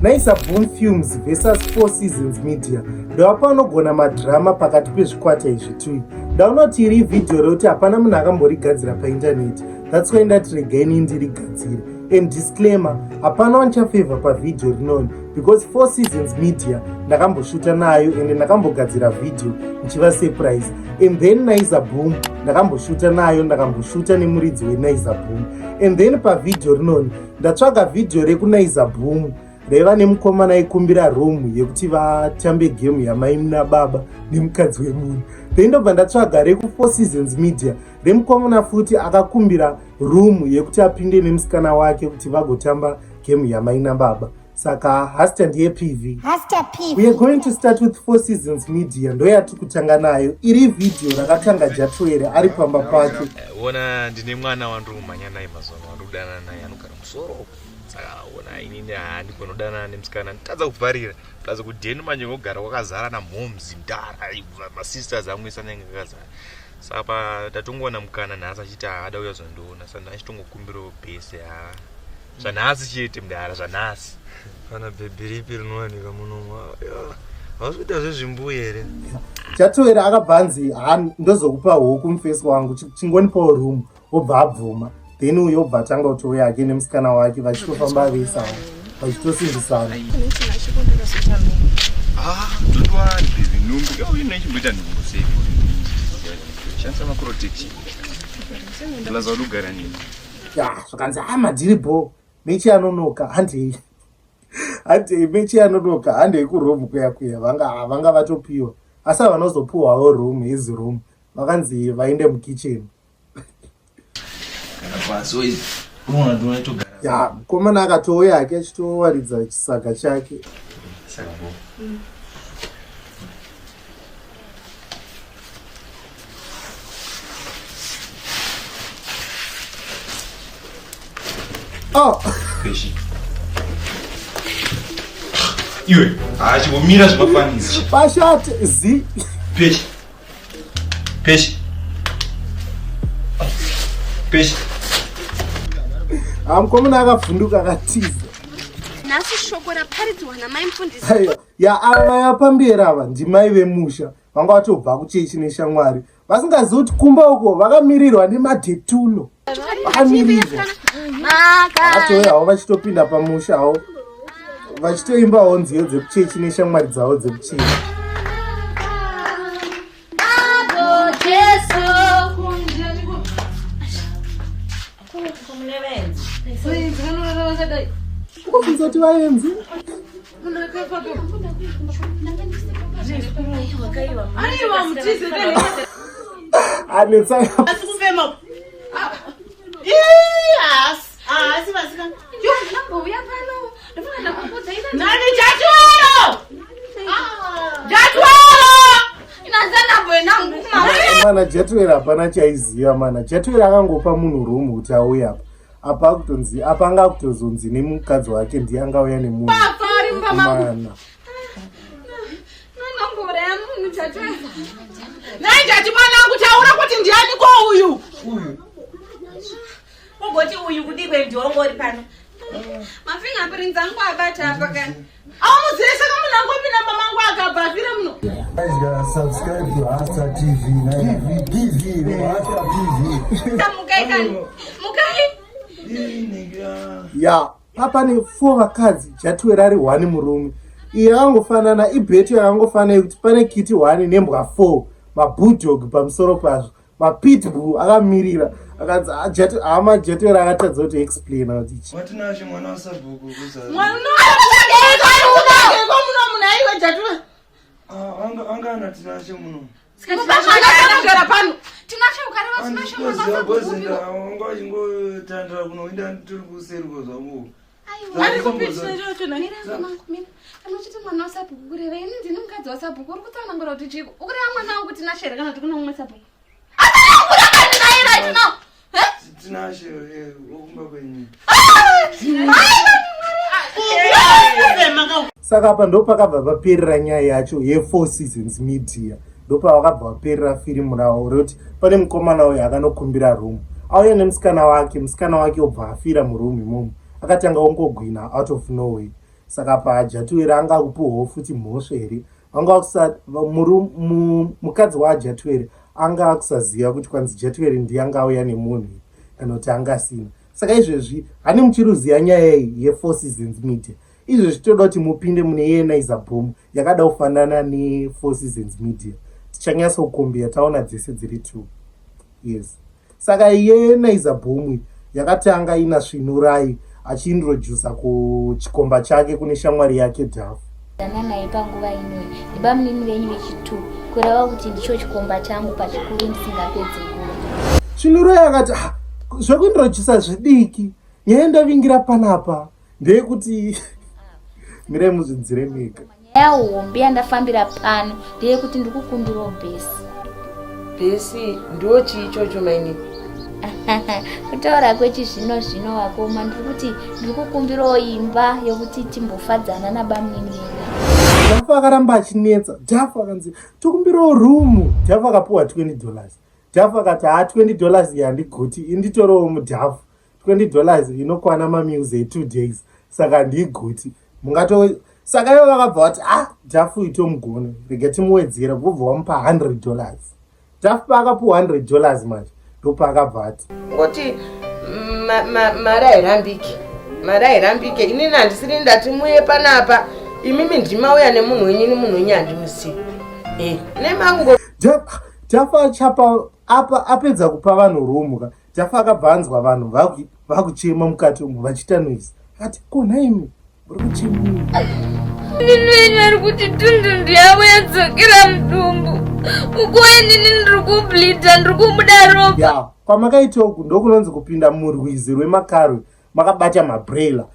Naisa Boom Films vs 4 Seasons Media ndova panogona madhirama pakati pezvikwata izvi tui. Ndaunoti iri vhidhiyo rekuti hapana munhu akamborigadzira paindaneti. That's why ndati regai ndirigadzire. And disclaimer, hapana wanchafavor pavhidhiyo rinoni because 4 Seasons Media ndakamboshuta nayo ende ndakambogadzira vhidhiyo nichiva surprise. And then Naisa Boom ndakamboshuta nayo, ndakamboshuta nemuridzi weNaisa Boom. And then pavhidhiyo rinoni ndatsvaga vhidhiyo rekuNaisa Boom reva nemukomana aikumbira room yekuti vatambe gemu yamai nababa nemukadzi wemunhu. Then ndobva ndatsvaga reku4 Seasons Media remukomana futi akakumbira room yekuti apinde nemusikana wake kuti vagotamba gemu yamai nababa. Saka hasta ndiye PV. We are going to start with 4 Seasons Media. Ndo yatiri kutanga nayo. Iri vhidhiyo rakatanga Jatwere ari pamba pake. Ona ndine mwana wandumanya naye mazuva wandudana naye anogara musoro. Saka ona inini handinodana nemusikana nditadza kuvharira plaza kudheni manje ogara wakazara namhomes ndara masisters amwisa nenge akazara. Saka tatongoona mukana nhasi achiti haada uya zondoona saka ndachitongokumbirawo bhesi zvanhasi chete mudara zvanhasi. Kana bhebhi ripi rinowanika munomu hausi kuita zvezvimbuya here. Jatwere akabvanzi ndozokupa huku mufesi wangu chingonipawo room obva abvuma. Then uyo obva atanga kutouya yake nemusikana wake vachitofamba veisana vachitosimbisana. Totwani bhebhi nhumbu uyu nechimboita nhumbu sei shandisa maprotection plaza udogara nini zvakanzi madhiribo mechi anonoka handei mechi anonoka handei kuromu kuya vanga vatopiwa asi vanozopuwawo room hizi room vakanzi vaende mukicheni. Mukomana akatouya yake achitowaridza chisaga chake. iwe chingomira zvimafanisi pashati zi peshi mukomana akavhunduka akatiza. Nhasi shoko raparidzwa namai mufundisi. Ava yapambera ava ndimai vemusha vanga vatobva kuchechi neshamwari vasingazivi kuti kumba uko vakamirirwa nemadhetuno. Vakamirirwa vatouyawo vachitopinda pamushawo vachitoimbawo nziyo dzekuchechi neshamwari dzavo dzekuchechi. Ukubvunza kuti vaenzi mana Jatwere hapana chaiziva mana. Jatwere akangopa munhu room kuti auya apa kutonzi apa anga kutozonzi nemukadzi wake ndiye angauya nemunhu mana naijati mwanangu taura kuti ndiani ko uyu ugoti uyu kudikwe ndiongori pano Mafingerprints angu abata apa kani. aumuzirisa kamunangu opinda mamangu akabva afire muno. Subscribe to Hasta TV. TV. Hasta TV. Mukai. Papa ne 4 vakadzi Jatwere ari 1 murume. Iye akangofanana ibheto yakangofanana yekuti pane kiti 1 nembwa 4 mabulldog pamusoro pazvo mapitbull akamirira akanzi Jatwere akatadza kuti explain kuti chi watinashe mwana wasabhuku anga anatinashe muno anga chingotandira kunoinda tiri kuseruko zvamuko Anochiti mwana wasabhuku kureva ini ndini mukadzi wasabhuku uri kutsanangura kuti chiko ukureva mwana wangu tinashere kana kuti kuno mumwe sabhuku tinashe okumba kwenyu. Saka apa ndo pakabva paperera nyaya yacho ye4 Seasons Media. Ndo pavakabva vaperera firimu ravo rekuti pane mukomana uyo akanokumbira room auya nemusikana wake obva afira muroom imomo akatanga ongogwina out of nowhere. saka paajatuere anga kupiwawo futi mhosva here, mukadzi waajatuere anga akusaziva kuti kwanzi jatuere ndiye angauya nemunhu kana kuti angasina. Saka izvezvi hani muchiruziva nyaya ye4 Seasons Media, izvezvi toda kuti mupinde mune yenizer boom yakada kufanana ne4 Seasons Media. Tichanyasa kukombera taona dzese dziri 2. Yes. Saka yenizer boom yakatanga ina Svinurai achiintrodusa kuchikomba chake kune shamwari yake Dhafu. Naye panguva ino nebamunini venyu vechitu kureva kuti ndicho chikomba changu pachikuru ndisingapedzi nguva. Svinurai akati zvekuintrodusa zvidiki, nyaya ndavingira panapa ndeyekuti mirai muzvidzire mega. Nyaya hombe yandafambira pano ndeyekuti ndiri kukumbirawo bhesi. Bhesi ndo chiichocho maini? Kutaura kwechizvino zvino wakoma, ndiri kuti ndiri kukumbirawo imba yokuti timbofadzana nabamunini venyu. Dhafu akaramba achinetsa. Dhafu akanzi tokumbirawo rumu. Dhafu akapuwa $20. Dhafu akati $20 yandigoti inditorewo mudhafu. $20 inokwana mamuzi 2 days. Saka ndigoti saka ivo vakabva vati Dhafu itomugona rega timuwedzera kubva wamupa $100. Dhafu paakapuwa $100 manje ndopaakabva ati ngoti mari hairambike inini handisiri ndati muye panapa imimi ndimauya nemunhu wenyu nemunhu wenyu handimusi nemango. Dhafu achapa apedza kupa vanhu rumu. Dhafu akabva anzwa vanhu vakuchema mukati umu vachiita noise. Akati konaimi muri kuchemei? Nini ari kuti tundu ndiyavo yadzokera mudumbu uko inini ndiri kubhlidha ndiri kumuda ropa. Ya kwamakaita uku ndokunonzi kupinda murwizi rwemakarwe makabata mabrela.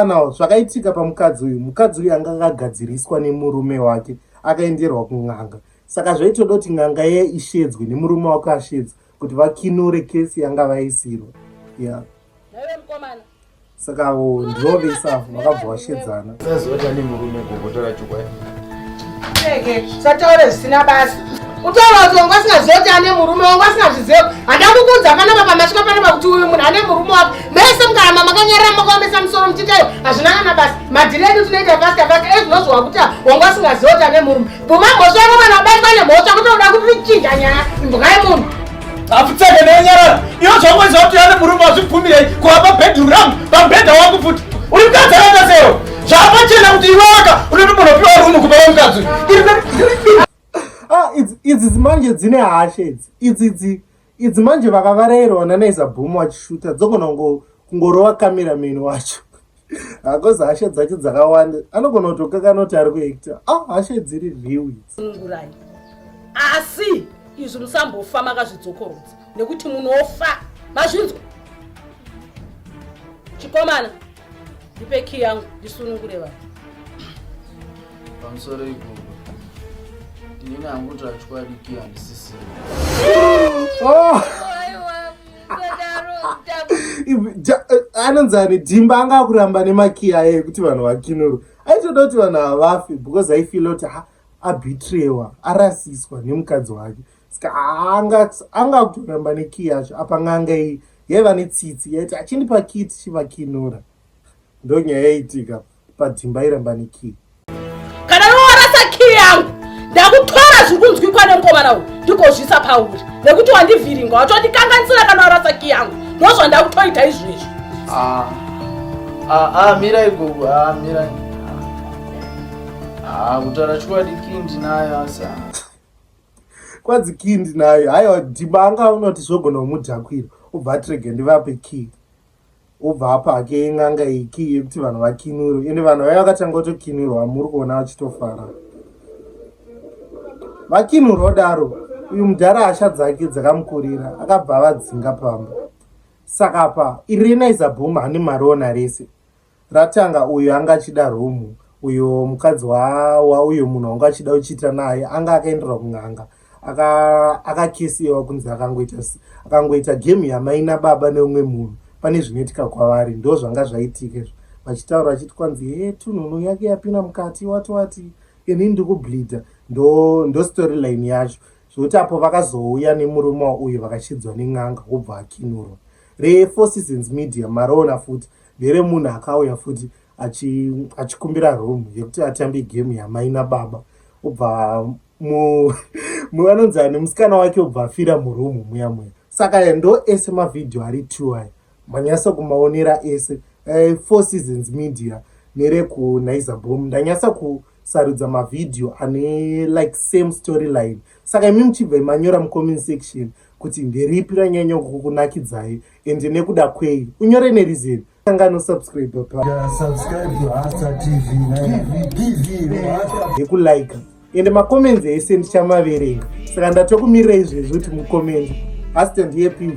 Nawo zvakaitika pamukadzi uyu. Mukadzi uyu anga akagadziriswa nemurume wake akaenderwa kun'anga. Saka zvaitoda kuti n'anga ye ishedzwe nemurume wake ashedzwe kuti vakinure kesi yanga vaisirwa. Ya saka ndovesa vakabva vashedzana. Sazota nemurume kugotora chokwadi. Sataure zvisina basa. Utaura kuti wanga usingazivi kuti ane murume, wanga usingazvizivi. Handa kukuudza panapa pamasvika panapa kuti uyu munhu ane murume wake. Mese mukaramba makanyarara makaomesa musoro muchitayo hazvina kana basa. Madhiri edu tinoita fasta ezvinozwa kuti wanga usingazivi kuti ane murume. Bvuma mhosva yako kana ubatwa nemhosva kuti unoda kuti tichinja nyaya imbuka yemunhu. Afutseke nenyarara. Iyo zvakwenza kuti ane murume wazvibvumirei kuhamba bedroom rangu pamubhedha wangu futi. Uri mukadzi akandaseo. Zvapachena kuti iwe waka unotombonopiwa rumu kupa mukadzi. Idzi manje dzine hashe idzi manje vakavarairwa nanizer boom vachishuta dzogona kungorova cameraman wacho. Hakozi hashe dzacho dzakawanda anogona kutokakana kuti ari kuekta. Hashe dziri riwi. Asi izvi musambofa makazvidzokorodza nekuti munofa mazvinzwa. Chikomana ndipe key yangu ndisunungure vanhu. Pamusoro igogo ndinenge angutora chokwadi key handisisiri. Anonzani Dhimba anga akuramba nemakiya ekuti vanhu vakinurwa. Aitoda kuti vanhu havafe because aifila kuti abitrewa arasiswa nemukadzi wake. Saka anga kutoramba nekiya yacho apa n'anga iyi yaiva netsitsi yaiti achindipa kiyi tichivakinura. Ndo nyaya yaitika paDhimba iramba nekiya. Kana warasa kiyi yangu ndakutora zviri kunzwikwa nemukomana uyu ndikozvisa pauri nekuti wandivhiringa watondikanganisira kana warasa kiyi yangu ndozvandakutoita izvezvi. Mirai gogo, mirai. Kutaura chokwadi key ndinayo asi. Kwadzi key ndinayo. Haiwa Dhimba anga unoti zvogona kumudhakwira ubva atirege ndivape key. Ubva apake n'anga iyi key yekuti vanhu vakinurwe. Ende vanhu vaya vakatanga kutokinurwa muri kuona vachitofara. Vakinurwa daro uyu mudhara hasha dzake dzakamukurira akabva avadzinga pamba. Saka pa yenizer boom hane mariona rese. Ratanga uyu anga achida rumu. Uyo mukadzi uyo munhu wanga achida kuchiita naye anga akaenderwa kun'anga. Akakesiwa kunzi akangoita game yamaina baba neumwe munhu. Pane zvinoitika kwavari ndo zvanga zvaitika. Vachitaura vachiti kwanzi tunhunu yake yapinda mukati wati inini ndikubhlidha ndo storyline yacho. Zvokuti apo vakazouya nemurume uyu vakachidzwa nen'anga obva akinurwa. Re4 Seasons Media mariona futi ndere munhu akauya futi achikumbira room yekuti atambe game yamai nababa. Ubva anonzi musikana wake ubva afira murumu muya. Saka ndo ese mavhidhiyo ari 2 aya manyasa kumaonera ese 4 Seasons Media nerekunaiza Bomb. Ndanyasa kusarudza mavhidhiyo ane like same storyline. Saka imi muchibva manyora mucomment section kuti nderipi ranyanya kukunakidzai ende nekuda kwei. Unyore nereason. Sangano subscribe pa subscribe Hasa TV nekulike ende macomments ese ndichamaverenga. Saka ndatokumirira izvezvo kuti mucomment. Hasta ndiye PV.